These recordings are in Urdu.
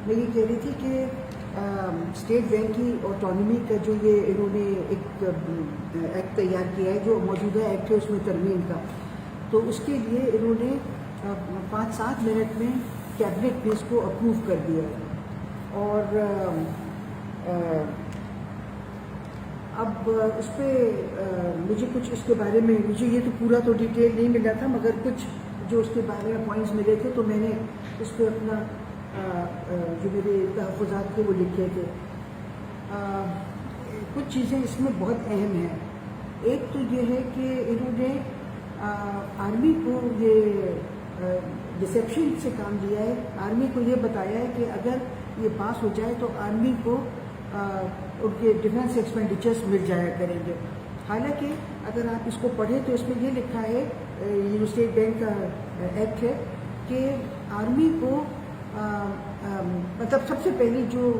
میں یہ کہہ رہی تھی کہ اسٹیٹ بینک کی آٹونومی کا جو یہ انہوں نے ایک ایکٹ تیار کیا ہے، جو موجودہ ایکٹ ہے اس میں ترمیم کا، تو اس کے لیے انہوں نے 5-7 منٹ میں کیبنٹ نے اس کو اپروو کر دیا ہے۔ اور اب اس پہ مجھے کچھ اس کے بارے میں، مجھے یہ تو پورا تو ڈیٹیل نہیں ملا تھا، مگر کچھ جو اس کے بارے میں پوائنٹس ملے تھے تو میں نے اس پہ اپنا جو میرے تحفظات تھے وہ لکھے تھے۔ کچھ چیزیں اس میں بہت اہم ہیں۔ ایک تو یہ ہے کہ انہوں نے آرمی کو یہ ڈسیپشن سے کام لیا ہے، آرمی کو یہ بتایا ہے کہ اگر یہ پاس ہو جائے تو آرمی کو ان کے ڈیفینس ایکسپینڈیچرز مل جایا کریں گے۔ حالانکہ اگر آپ اس کو پڑھیں تو اس میں یہ لکھا ہے، یہ اسٹیٹ بینک کا ایکٹ ہے، کہ آرمی کو مطلب سب سے پہلی جو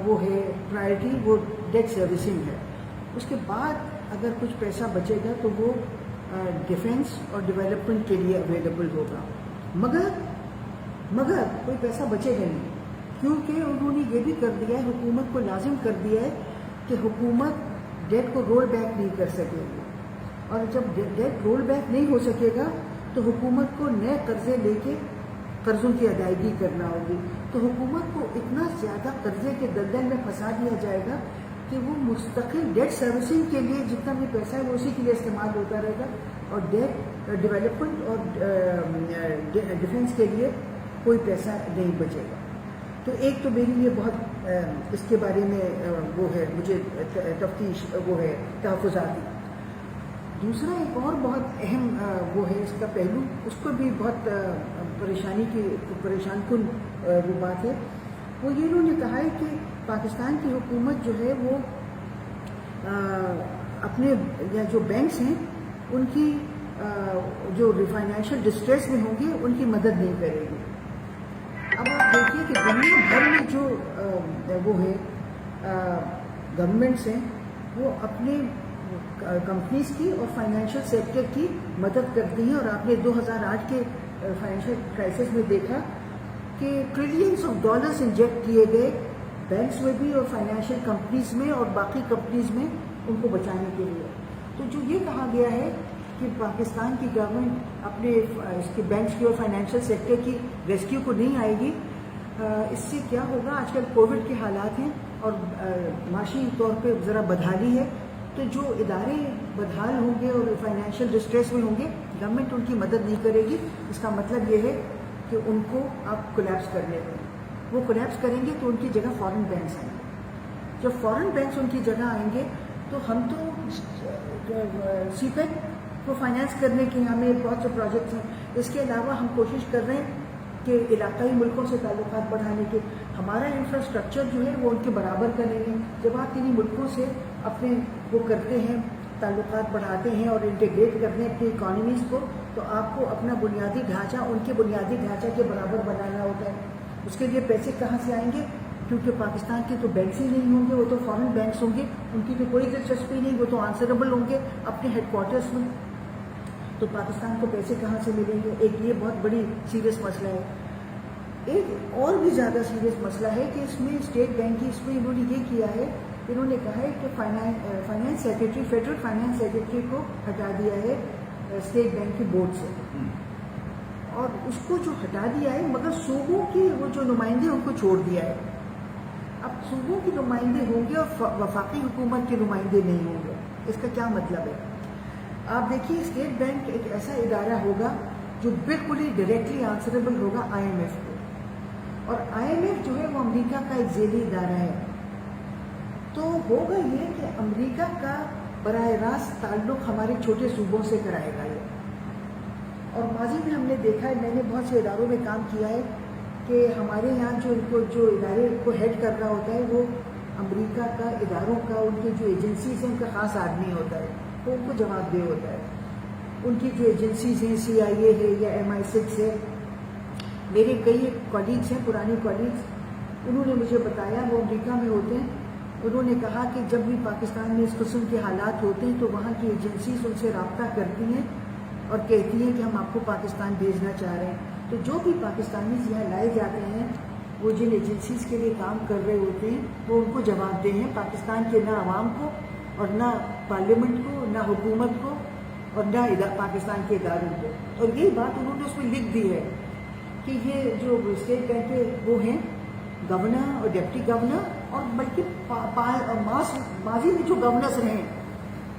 وہ ہے پرائرٹی وہ ڈیٹ سروسنگ ہے، اس کے بعد اگر کچھ پیسہ بچے گا تو وہ ڈیفینس اور ڈیولپمنٹ کے لیے اویلیبل ہوگا، مگر کوئی پیسہ بچے گا نہیں، کیونکہ انہوں نے یہ بھی کر دیا ہے، حکومت کو لازم کر دیا ہے کہ حکومت ڈیٹ کو رول بیک نہیں کر سکے گی، اور جب ڈیٹ رول بیک نہیں ہو سکے گا تو حکومت کو نئے قرضے لے کے قرضوں کی ادائیگی کرنا ہوگی، تو حکومت کو اتنا زیادہ قرضے کے دلدل میں پھنسا دیا جائے گا کہ وہ مستقل ڈیٹ سروسنگ کے لیے جتنا بھی پیسہ ہے وہ اسی کے لیے استعمال ہوتا رہے گا، اور ڈیٹ ڈیولپمنٹ اور ڈیفینس کے لیے کوئی پیسہ نہیں بچے گا۔ تو ایک تو میری یہ بہت اس کے بارے میں وہ ہے، مجھے تفتیش وہ ہے تحفظاتی۔ دوسرا ایک اور بہت اہم وہ ہے اس کا پہلو، اس کو بھی بہت پریشان کن وہ بات ہے، وہ یہ انہوں نے کہا ہے کہ پاکستان کی حکومت جو ہے وہ اپنے یا جو بینکس ہیں ان کی جو فائنینشیل ڈسٹریس میں ہوں گے ان کی مدد نہیں کرے گی۔ اب آپ دیکھیے کہ دنیا بھر میں جو وہ ہے گورنمنٹس ہیں وہ اپنے کمپنیز کی اور فائنینشیل سیکٹر کی مدد کرتی ہیں، اور آپ نے 2008 کے فائنینشیل کرائسس میں دیکھا کہ ٹریلینس آف ڈالرز انجیکٹ کیے گئے بینکس میں بھی اور فائنینشیل کمپنیز میں اور باقی کمپنیز میں ان کو بچانے کے لیے۔ تو جو یہ کہا گیا ہے کہ پاکستان کی گورنمنٹ اپنے اس کے بینکس کی اور فائنینشیل سیکٹر کی ریسکیو کو نہیں آئے گی، اس سے کیا ہوگا؟ آج کل کووڈ کے حالات ہیں اور معاشی طور پہ ذرا بدحالی ہے، تو جو ادارے بدحال ہوں گے اور فائنینشیل ڈسٹریس میں ہوں گے، گورنمنٹ ان کی مدد نہیں کرے گی۔ اس کا مطلب یہ ہے کہ ان کو آپ کولیپس کرنے دیں، وہ کولیپس کریں گے تو ان کی جگہ فارن بینکس آئیں گے، جب فارن بینکس ان کی جگہ آئیں گے تو ہم تو سی پیک کو فائنینس کرنے کے ہمیں بہت سے پروجیکٹس ہیں، اس کے علاوہ ہم کوشش کر رہے ہیں کہ علاقائی ملکوں سے تعلقات بڑھانے کے، ہمارا انفراسٹرکچر جو ہے وہ ان کے برابر کریں گے۔ جب آپ انہیں ملکوں سے اپنے وہ کرتے ہیں، تعلقات بڑھاتے ہیں اور انٹیگریٹ کرتے ہیں اپنی اکانومیز کو، تو آپ کو اپنا بنیادی ڈھانچہ ان کے بنیادی ڈھانچہ کے برابر بنانا ہوتا ہے۔ اس کے لیے پیسے کہاں سے آئیں گے؟ کیونکہ پاکستان کے تو بینکس ہی نہیں ہوں گے، وہ تو فارن بینکس ہوں گے، ان کی تو کوئی دلچسپی نہیں، وہ تو آنسربل ہوں گے اپنے ہیڈ کوارٹرز میں، تو پاکستان کو پیسے کہاں سے ملیں گے؟ ایک یہ بہت بڑی سیریس مسئلہ ہے۔ ایک اور بھی زیادہ سیریس مسئلہ ہے کہ اس میں اسٹیٹ بینک کی، اس میں انہوں نے یہ کیا ہے، انہوں نے کہا ہے کہ finance secretary, federal finance secretary کو ہٹا دیا ہے اسٹیٹ بینک کے بورڈ سے، اور اس کو جو ہٹا دیا ہے مگر صوبوں کے وہ جو نمائندے ان کو چھوڑ دیا ہے۔ اب صوبوں کے نمائندے ہوں گے اور وفاقی حکومت کے نمائندے نہیں ہوں گے، اس کا کیا مطلب ہے؟ آپ دیکھیے اسٹیٹ بینک ایک ایسا ادارہ ہوگا جو بالکل ہی ڈائریکٹلی آنسربل ہوگا آئی ایم ایف کو، اور آئی ایم ایف جو ہے وہ امریکہ کا ایک ذیلی ادارہ ہے، تو ہوگا یہ کہ امریکہ کا براہ راست تعلق ہمارے چھوٹے صوبوں سے کرائے گا یہ۔ اور ماضی میں ہم نے دیکھا ہے، میں نے بہت سے اداروں میں کام کیا ہے کہ ہمارے یہاں جو ادارے کو ہیڈ کر رہا ہوتا ہے وہ امریکہ کا اداروں کا، ان کے جو ایجنسیز ہیں ان کا خاص آدمی ہوتا ہے، وہ ان کو جواب دہ ہوتا ہے۔ ان کی جو ایجنسیز ہیں، سی آئی اے ہے یا MI6 ہے، میرے کئی کولیگز ہیں، پرانے کولیگز، انہوں نے مجھے بتایا، وہ امریکہ میں ہوتے ہیں، انہوں نے کہا کہ جب بھی پاکستان میں اس قسم کے حالات ہوتے ہیں تو وہاں کی ایجنسیز ان سے رابطہ کرتی ہیں اور کہتی ہیں کہ ہم آپ کو پاکستان بھیجنا چاہ رہے ہیں، تو جو بھی پاکستانی یہاں لائے جاتے ہیں وہ جن ایجنسیز کے لیے کام کر رہے ہوتے ہیں وہ ان کو جواب دہ ہیں، پاکستان کے نہ عوام کو اور نہ پارلیمنٹ کو، نہ حکومت کو اور نہ پاکستان کے اداروں کو. اور یہی بات انہوں نے اس میں لکھ دی ہے کہ یہ جو اسٹیٹ بینک کے وہ ہیں گورنر اور ڈپٹی گورنر اور بلکہ ماضی میں جو گورنرز رہے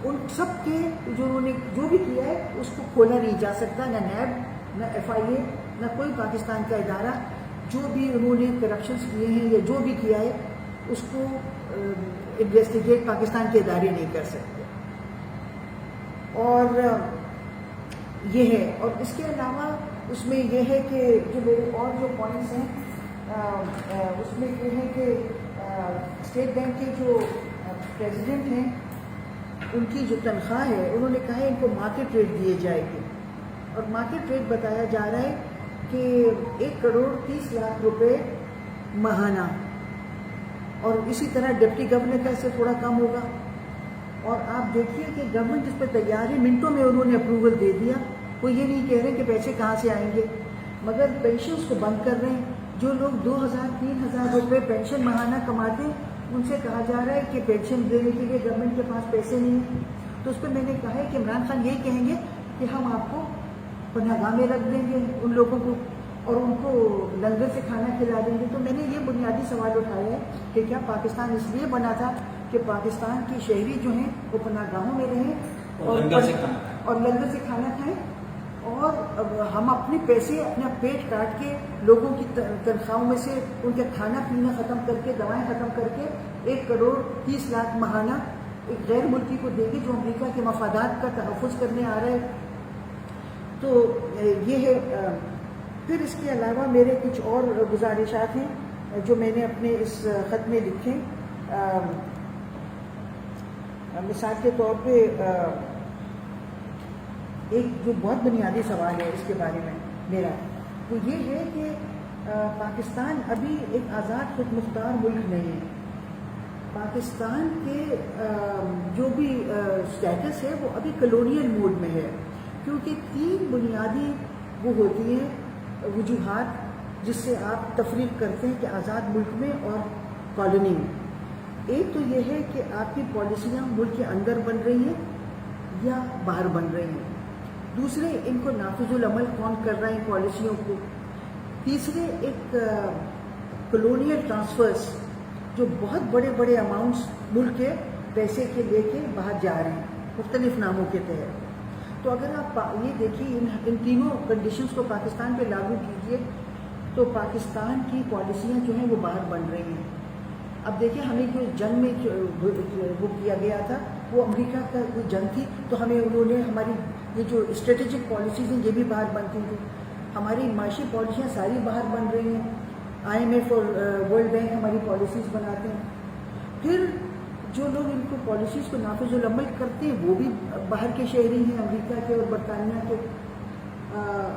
ان سب کے جو انہوں نے جو بھی کیا ہے اس کو کھولا نہیں جا سکتا، نہ نیب نہ FIA نہ کوئی پاکستان کا ادارہ جو بھی انہوں نے کرپشنز کیے ہیں یا جو بھی کیا ہے اس کو انویسٹیگیٹ پاکستان کے ادارے نہیں کر سکتے. اور یہ ہے، اور اس کے علاوہ اس میں یہ ہے کہ جو میرے اور جو پوائنٹس ہیں اس میں یہ ہے کہ اسٹیٹ بینک کے جو پریزیڈنٹ ہیں ان کی جو تنخواہ ہے انہوں نے کہا ہے ان کو مارکیٹ ریٹ دیے جائے گی، اور مارکیٹ ریٹ بتایا جا رہا ہے کہ 1,30,00,000 ماہانہ، اور اسی طرح ڈپٹی گورنر کا اس سے تھوڑا کم ہوگا. اور آپ دیکھیے کہ گورنمنٹ جس پہ تیار ہے، منٹوں میں انہوں نے اپروول دے دیا. وہ یہ نہیں کہہ رہے کہ پیسے کہاں سے آئیں گے، مگر پینشنز کو بند کر رہے ہیں. جو لوگ 2,000-3,000 روپے پینشن ماہانہ کماتے ہیں ان سے کہا جا رہا ہے کہ پینشن دینے کے لیے گورنمنٹ کے پاس پیسے نہیں ہیں. تو اس پہ میں نے کہا ہے کہ عمران خان یہی کہیں گے کہ ہم آپ کو پناہ گاہ میں رکھ دیں گے ان لوگوں کو اور ان کو لنگر سے کھانا کھلا دیں گے. تو میں نے یہ بنیادی سوال اٹھایا ہے کہ کیا پاکستان اس لیے بنا تھا کہ پاکستان کے شہری جو ہیں وہ پناہ گاہوں میں رہیں اور لنگر سے کھانا کھائیں، اور ہم اپنے پیسے اپنا پیٹ کاٹ کے لوگوں کی تنخواہوں میں سے ان کا کھانا پینا ختم کر کے دوائیں ختم کر کے 1,30,00,000 ماہانہ ایک غیر ملکی کو دیں گے جو امریکہ کے مفادات کا تحفظ کرنے آ رہا ہے. تو یہ ہے. پھر اس کے علاوہ میرے کچھ اور گزارشات ہیں جو میں نے اپنے اس خط میں لکھے. مثال کے طور پہ ایک جو بہت بنیادی سوال ہے اس کے بارے میں میرا، وہ یہ ہے کہ پاکستان ابھی ایک آزاد خود مختار ملک نہیں ہے. پاکستان کے جو بھی اسٹیٹس ہے وہ ابھی کلونیل موڈ میں ہے، کیونکہ 3 بنیادی وہ ہوتی ہیں وجوہات جس سے آپ تفریق کرتے ہیں کہ آزاد ملک میں اور کالونی میں. ایک تو یہ ہے کہ آپ کی پالیسیاں ملک کے اندر بن رہی ہیں یا باہر بن رہی ہیں. دوسرے، ان کو نافذ العمل کون کر رہا ہے ان پالیسیوں کو. تیسرے، ایک کلونیل ٹرانسفرز جو بہت بڑے بڑے اماؤنٹس ملک کے پیسے کے لے کے باہر جا رہے ہیں مختلف ناموں کے تحت. تو اگر آپ یہ دیکھیے ان تینوں کنڈیشنز کو پاکستان پہ لاگو کیجئے تو پاکستان کی پالیسیاں جو ہیں وہ باہر بن رہی ہیں. اب دیکھیں ہمیں جو جنگ میں وہ کیا گیا تھا وہ امریکہ کا کوئی جنگ تھی، تو ہمیں انہوں نے ہماری یہ جو اسٹریٹجک پالیسیز ہیں یہ بھی باہر بنتی تھیں. ہماری معاشی پالیسیاں ساری باہر بن رہی ہیں. IMF اور ورلڈ بینک ہماری پالیسیز بناتے ہیں. پھر جو لوگ ان کو پالیسیز کو نافذ العمل کرتے ہیں وہ بھی باہر کے شہری ہیں، امریکہ کے اور برطانیہ کے.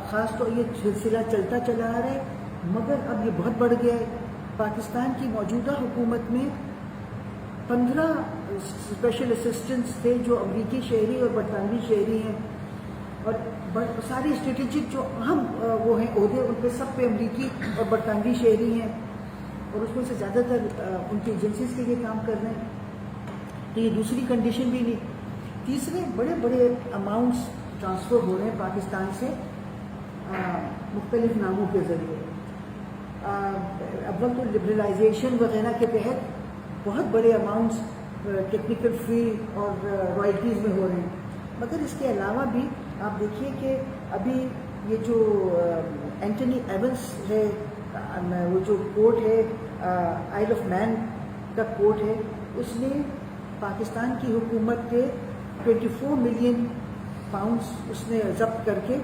خاص طور یہ سلسلہ چلتا چلا آ رہا ہے، مگر اب یہ بہت بڑھ گیا ہے. پاکستان کی موجودہ حکومت میں 15 اسپیشل اسسٹنٹس تھے جو امریکی شہری اور برطانوی شہری ہیں، اور ساری اسٹریٹجک جو اہم وہ ہیں عہدے ان پہ سب پہ امریکی اور برطانوی شہری ہیں، اور اس میں سے زیادہ تر ان کی ایجنسیز کے لیے کام کر رہے ہیں. تو یہ دوسری کنڈیشن بھی نہیں. تیسرے، بڑے بڑے اماؤنٹس ٹرانسفر ہو رہے ہیں پاکستان سے مختلف ناموں کے ذریعے. اول تو لبرلائزیشن وغیرہ کے تحت بہت بڑے اماؤنٹس ٹیکنیکل فی اور رائلٹیز میں ہو رہے ہیں. مگر اس کے علاوہ بھی آپ دیکھیے کہ ابھی یہ جو اینٹنی ایونس ہے، وہ جو کورٹ ہے آئل آف مین کا کورٹ ہے، اس نے پاکستان کی حکومت کے 24 ملین پاؤنڈس اس نے ضبط کر کے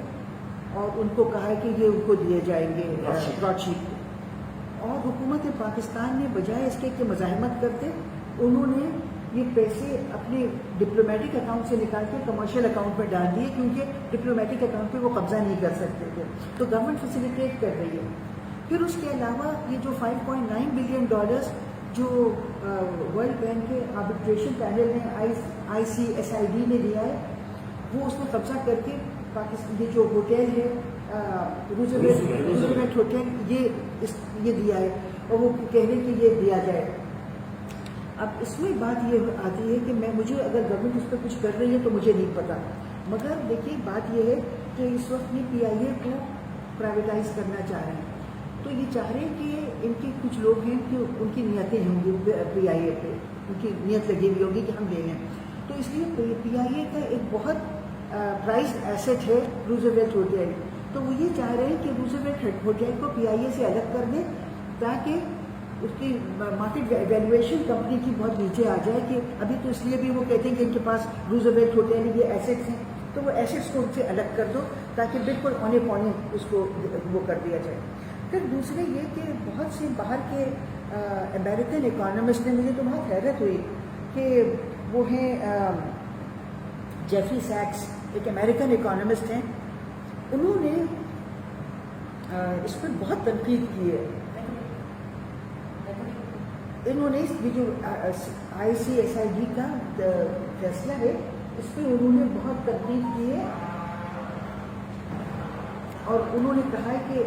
اور ان کو کہا ہے کہ یہ ان کو دیے جائیں گے براڈ شیٹ. اور حکومت پاکستان نے بجائے اس کے کہ مزاحمت کرتے، انہوں نے یہ پیسے اپنے ڈپلومیٹک اکاؤنٹ سے نکال کے کمرشل اکاؤنٹ میں ڈال دیے، کیونکہ ڈپلومیٹک اکاؤنٹ پہ وہ قبضہ نہیں کر سکتے تھے. تو گورنمنٹ فیسیلیٹیٹ کر رہی ہے. پھر اس کے علاوہ یہ جو $5.9 بلین جو ورلڈ بینک کے آربیٹریشن پینل نے ICSID نے لیا ہے، وہ اس میں قبضہ کر کے پاکستان یہ جو ہوٹل ہے روزویلٹ ہوٹل یہ دیا ہے. اور وہ کہہ رہے کہ یہ دیا جائے. اب اس میں بات یہ آتی ہے کہ مجھے اگر گورنمنٹ اس پہ کچھ کر رہی ہے تو مجھے نہیں پتا، مگر دیکھیے بات یہ ہے کہ اس وقت یہ پی آئی اے کو پرائیویٹائز کرنا چاہ رہے ہیں. تو یہ چاہ رہے ہیں کہ ان کے کچھ لوگ ہیں کہ ان کی نیتیں ہوں گی پی آئی اے پہ، ان کی نیت لگی ہوئی ہوگی کہ ہم لے لیں. تو اس لیے پی آئی اے کا ایک بہت پرائزڈ ایسٹ ہے روزویلٹ ہوٹل. تو وہ یہ چاہ رہے ہیں کہ روزویلٹ ہوٹل کو پی آئی اے سے الگ کر دیں تاکہ اس کی مارکیٹ ویلیویشن کمپنی کی بہت نیچے آ جائے. کہ ابھی تو اس لیے بھی وہ کہتے ہیں کہ ان کے پاس روزویلٹ ہوٹل یہ ایسٹس ہیں، تو وہ ایسٹس کو ان سے الگ کر دو تاکہ بالکل اونے پونے اس کو وہ کر دیا جائے. پھر دوسرے یہ کہ بہت سے باہر کے امریکن اکانومسٹ نے، مجھے تو بہت حیرت ہوئی کہ وہ ہیں جیفری سیکس، ایک امریکن اکانومسٹ ہیں. انہوں نے اس پر بہت تنقید کی ہے. انہوں نے یہ جو آئی سی ایس آئی ڈی کا فیصلہ ہے اس پہ انہوں نے بہت تنقید کی ہے، اور انہوں نے کہا ہے کہ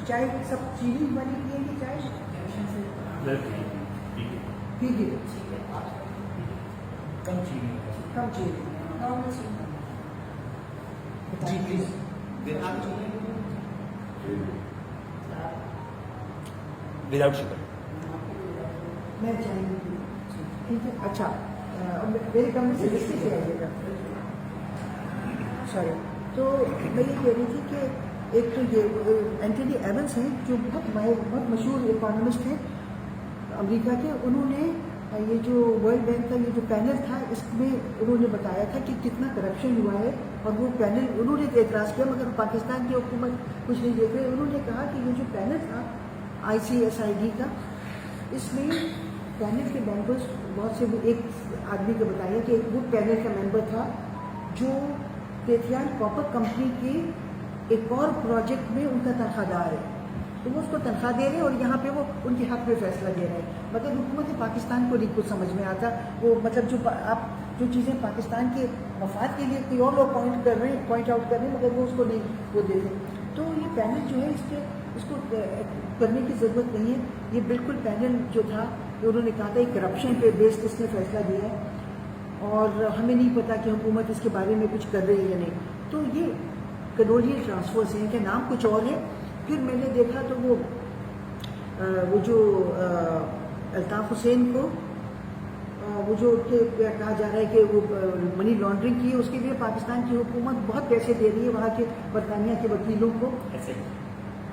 چائے سب چینی والی پیئیں گے چائے ٹھیک ہے کم چینی جی پلیز. Without sugar. میں چائے ٹھیک ہے. اچھا میرے کمرے سے رشتے سے آئیے گا. سوری. تو میں یہ کہہ رہی تھی کہ ایک تو یہ اینٹونی ایونس ہیں جو بہت مشہور اکانومسٹ ہیں امریکہ کے. انہوں نے یہ جو ورلڈ بینک کا یہ جو پینل تھا اس میں انہوں نے بتایا تھا کہ کتنا کرپشن ہوا ہے، اور وہ پینل انہوں نے اعتراض کیا مگر پاکستان کی حکومت کچھ نہیں دیکھ رہی. انہوں نے کہا کہ یہ جو پینل تھا آئی سی ایس آئی ڈی کا، اس میں پینل کے ممبرس بہت سے، ایک آدمی کو بتایا کہ وہ پینل کا ممبر تھا جو پیتھیان کاپر کمپنی کے ایک اور پروجیکٹ میں ان کا تنخواہ دار ہے. تو وہ اس کو تنخواہ دے رہے ہیں اور یہاں پہ وہ ان کے حق میں فیصلہ دے رہے ہیں. مگر حکومت پاکستان کو نہیں کچھ سمجھ میں آتا. وہ مطلب جو آپ جو چیزیں پاکستان کے مفاد کے لیے کوئی اور لوگ پوائنٹ آؤٹ کر رہے ہیں مگر وہ اس کو نہیں وہ دیتے. تو یہ پینل جو ہے اس کو کرنے کی ضرورت نہیں ہے. یہ بالکل پینل جو تھا انہوں نے کہا تھا کرپشن پہ بیسڈ اس نے فیصلہ دیا ہے اور ہمیں نہیں پتا کہ حکومت اس کے بارے میں کچھ کر رہی ہے یا نہیں. تو یہ کنوڈین ٹرانسفرز ہیں کہ نام کچھ اور ہے. پھر میں نے دیکھا تو وہ جو الطاف حسین کو وہ جو کہا جا رہا ہے کہ وہ منی لانڈرنگ کی ہے، اس کے لیے پاکستان کی حکومت بہت پیسے دے رہی ہے وہاں کے برطانیہ کے وکیلوں کو.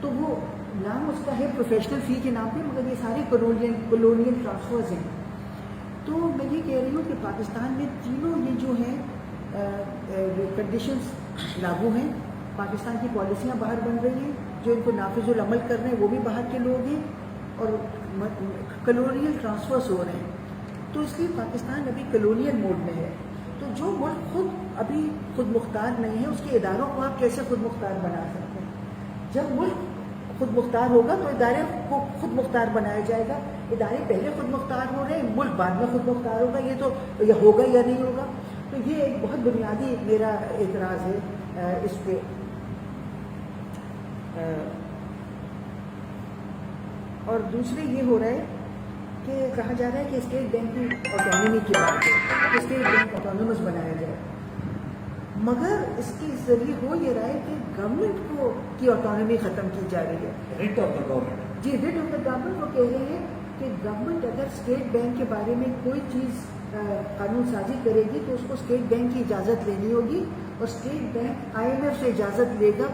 تو وہ نام اس کا ہے پروفیشنل فی کے نام پہ، مگر یہ سارے کولونیل ٹرانسفرز ہیں. تو میں یہ کہہ رہی ہوں کہ پاکستان میں تینوں یہ جو ہیں کنڈیشنز لاگو ہیں. پاکستان کی پالیسیاں باہر بن رہی ہیں، جو ان کو نافذ العمل کر رہے ہیں وہ بھی باہر کے لوگ ہیں، اور کلونیل ٹرانسفرز ہو رہے ہیں. تو اس لیے پاکستان ابھی کلونیل موڈ میں ہے. تو جو ملک ابھی خود مختار نہیں ہے اس کے اداروں کو آپ کیسے خود مختار بنا سکتے ہیں؟ جب ملک خود مختار ہوگا تو ادارے کو خود مختار بنایا جائے گا. ادارے پہلے خود مختار ہو رہے ہیں، ملک بعد میں خود مختار ہوگا. یہ تو یا ہوگا یا نہیں ہوگا. تو یہ ایک بہت بنیادی میرا اعتراض ہے اس پہ. اور دوسرے یہ ہو رہا ہے کہ کہا جا رہا ہے کہ اسٹیٹ بینک کی آٹونومی کی بات ہے کہ اسٹیٹ بینک آٹونومس بنایا جائے، مگر اس کے ذریعے ہو یہ رہا ہے کہ گورنمنٹ کی آٹونومی ختم کی جا رہی ہے. Rate of the government. جی ریٹ آف دا گورنمنٹ. وہ کہہ رہے ہیں کہ گورنمنٹ اگر اسٹیٹ بینک کے بارے میں کوئی چیز قانون سازی کرے گی تو اس کو اسٹیٹ بینک کی اجازت لینی ہوگی، اور state bank I M F سے اجازت لے گا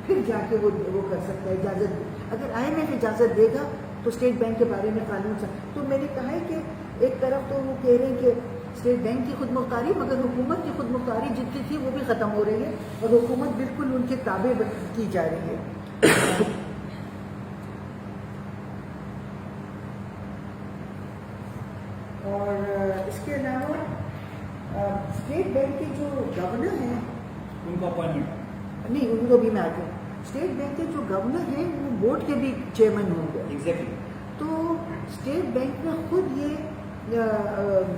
پھر جا کے وہ کر سکتا ہے. اجازت اگر آئی ایم ایف اجازت دے گا تو اسٹیٹ بینک کے بارے میں قانون سے. تو میں نے کہا ہے کہ ایک طرف تو وہ کہہ رہے ہیں کہ اسٹیٹ بینک کی خود مختاری، مگر حکومت کی خود مختاری جتنی تھی وہ بھی ختم ہو رہی ہے اور حکومت بالکل ان کے تابع کی جا رہی ہے. اور اس کے علاوہ اسٹیٹ بینک کے جو گورنر ہیں ان کو اپوائنٹمنٹ نہیں، ان کو بھی میں آتی ہوں. اسٹیٹ بینک کے جو گورنر ہیں وہ بورڈ کے بھی چیئرمین ہوں گے. ایگزیکٹلی. تو اسٹیٹ بینک نے خود یہ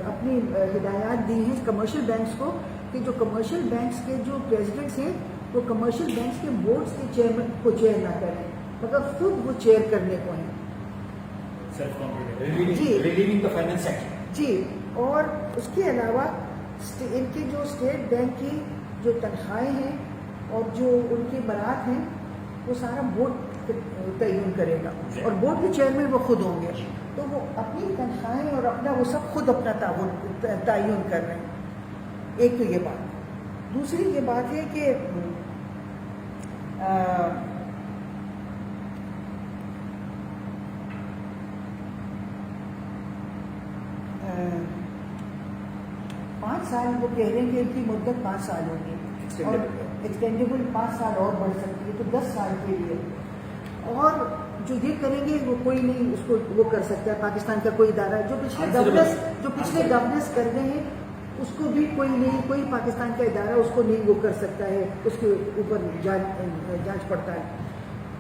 اپنی ہدایات دی ہیں کمرشل بینکس کو کہ جو کمرشل بینکس کے جو پریزیڈنٹس ہیں وہ کمرشل بینکس کے بورڈز کے چیئرمین کو چیئر نہ کریں مگر خود وہ چیئر کرنے کو ہیں. Relieving the finance sector. جی اور اس کے علاوہ ان کی جو اسٹیٹ بینک کی جو تنخواہیں ہیں اور جو ان کی برات ہیں وہ سارا بورڈ تعین کرے گا اور بورڈ کے چیئرمین وہ خود ہوں گے. تو وہ اپنی تنخواہیں اور اپنا وہ سب خود اپنا تعین کر رہے ہیں. ایک تو یہ بات. دوسری یہ بات ہے کہ پانچ سال وہ کہہ رہے ہیں کہ ان کی مدت 5 سال ہوگی اور ایکسٹینڈیبل 5 سال اور بڑھ سکتی ہے تو 10 سال کے لیے. اور جو یہ کریں گے وہ کوئی نہیں اس کو وہ کر سکتا ہے پاکستان کا کوئی ادارہ جو پچھلے گورننس کر رہے ہیں اس کو بھی کوئی نہیں, کوئی پاکستان کا ادارہ اس کو نہیں وہ کر سکتا ہے اس کے اوپر جانچ پڑتال.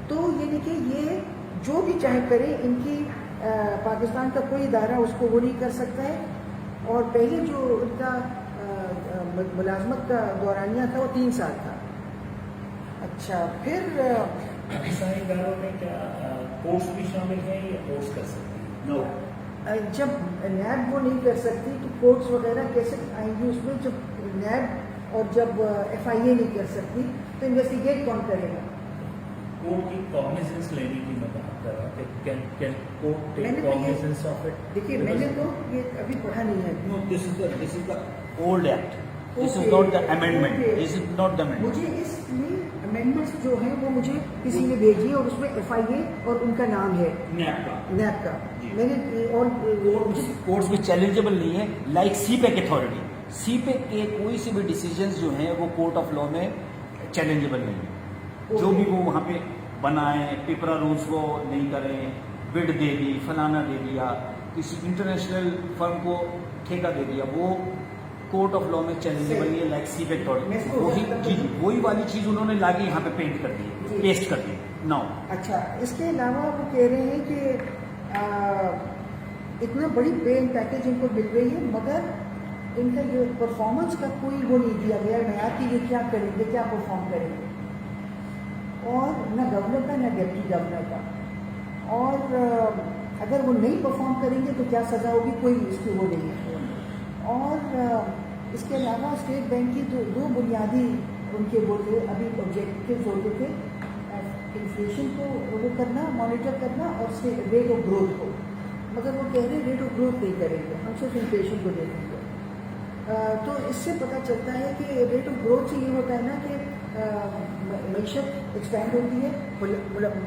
تو یعنی کہ یہ جو بھی چاہے کرے ان کی پاکستان کا کوئی ادارہ اس کو وہ نہیں کر سکتا ہے. اور پہلے جو ان کا ملازمت کا دورانیہ تھا وہ 3 سال تھا. اچھا پھر پاکستانی اداروں میں کیا کورس بھی شامل ہیں یا کورس کر سکتے ہیں؟ جب نیب وہ نہیں کر سکتی تو کورٹس وغیرہ کیسے آئیں گی اس میں؟ جب نیب اور جب FIA نہیں کر سکتی تو انویسٹیگیٹ کون کرے گا؟ کورٹ کی کاگنیزنس لینے کی میں بات کر رہا ہوں کہ can court take cognizance of it. دیکھیے میں نے تو یہ ابھی پڑھا نہیں ہے. No, this is the old act. This is not the amendment. This is not the amendment. مجھے اس میں امینڈمنٹس جو ہیں وہ مجھے کسی نے بھیجی اور اس میں FIA اور ان کا نام ہے نیب کا. میں نے اور کورٹس بھی چیلنجبل نہیں ہے لائک سی پیک اتھارٹی. سی پیک کے کوئی سے بھی ڈیسیجنز جو ہیں وہ کورٹ آف لا میں چیلنجبل نہیں ہے. جو بھی وہ وہاں پہ بنائیں پیپرا رولس کو نہیں کریں, بڈ دے دی فلانا دے دیا, کسی انٹرنیشنل فرم کو ٹھیکہ دے دیا, وہ کورٹ آف لا میں چیلنجبل نہیں ہے لائک سی پیک اتھارٹی. وہی والی چیز انہوں نے لا کے یہاں پہ پینٹ کر دی, پیسٹ کر دی. نو اچھا اس کے علاوہ وہ کہہ رہے ہیں کہ اتنا بڑی پے اینڈ پیکیج ان کو مل رہی ہے مگر ان کا جو پرفارمنس کا کوئی وہ نہیں دیا گیا معیار کہ یہ کیا کریں گے, کیا پرفارم کریں گے, اور نہ گورنر کا نہ ڈپٹی گورنر کا. اور اگر وہ نہیں پرفارم کریں گے تو کیا سزا ہوگی, کوئی اس کی وہ نہیں ہے. اور اس کے علاوہ اسٹیٹ بینک کی دو بنیادی ان کے وہ تھے ابھی آبجیکٹیوز ہوتے تھے, انفلیشن کو وہ کرنا مانیٹر کرنا اور ریٹ آف گروتھ کو. مگر وہ کہہ رہے ہیں ریٹ آف گروتھ نہیں کریں گے, ہم صرف انفلیشن کو دیکھیں گے. تو اس سے پتہ چلتا ہے کہ ریٹ آف گروتھ سے یہ ہوتا ہے نا کہ معیشت ایکسپینڈ ہوتی ہے,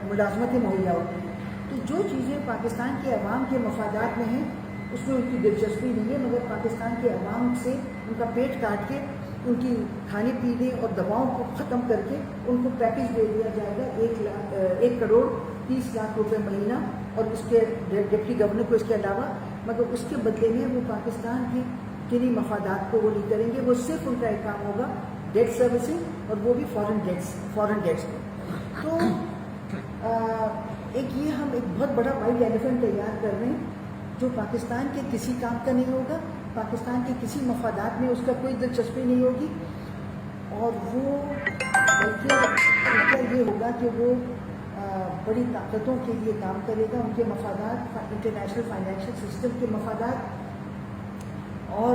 ملازمتیں مہیا ہوتی ہیں. تو جو چیزیں پاکستان کے عوام کے مفادات میں ہیں اس میں ان کی دلچسپی نہیں ہے, مگر پاکستان کے عوام سے ان کا پیٹ کاٹ کے ان کی کھانے پینے اور دواؤں کو ختم کر کے ان کو پیکیج دے دیا جائے گا 1 کروڑ 30 لاکھ روپے مہینہ, اور اس کے ڈپٹی گورنر کو اس کے علاوہ, مگر اس کے بدلے میں وہ پاکستان کی کنی مفادات کو وہ نہیں کریں گے. وہ صرف ان کا ایک کام ہوگا ڈیٹ سروسنگ, اور وہ بھی فارن ڈیٹس کو. تو ایک یہ ہم ایک بہت بڑا وائٹ ایلیفنٹ تیار کر رہے ہیں جو پاکستان کے کسی کام کا نہیں ہوگا, پاکستان کے کسی مفادات میں اس کا کوئی دلچسپی نہیں ہوگی, اور وہ بلکہ ان کا یہ ہوگا کہ وہ بڑی طاقتوں کے لیے کام کرے گا, ان کے مفادات انٹرنیشنل فائنینشیل سسٹم کے مفادات اور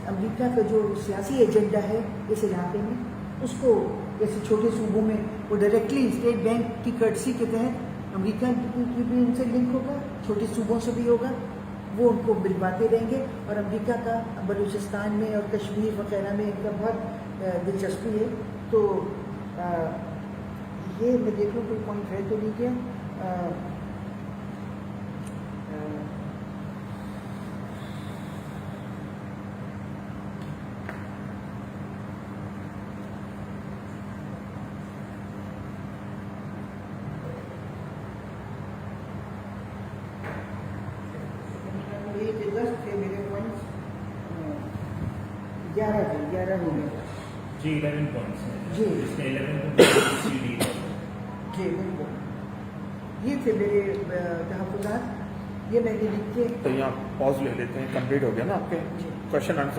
امریکہ کا جو سیاسی ایجنڈا ہے اس علاقے میں اس کو, جیسے چھوٹے صوبوں میں وہ ڈائریکٹلی اسٹیٹ بینک کی کرٹسی کے تحت امریکہ کی بھی ان سے لنک ہوگا, چھوٹے صوبوں سے بھی ہوگا, وہ ان کو بلواتے رہیں گے. اور امریکہ کا بلوچستان میں اور کشمیر وغیرہ میں ان کا بہت دلچسپی ہے. تو یہ میں دیکھ لوں کوئی پوائنٹ ہے تو نہیں کیا. میرے پوائنٹس 11 ہو گئے جی 11 پوائنٹس ہیں جی جس میں 11 کو سی ڈی جی بالکل. یہ تھے میرے تحفظات، یہ میں نے لکھ کے تو یہاں پاز لے لیتے ہیں، کمپلیٹ ہو گیا نا آپ کے کوشچن آنسر.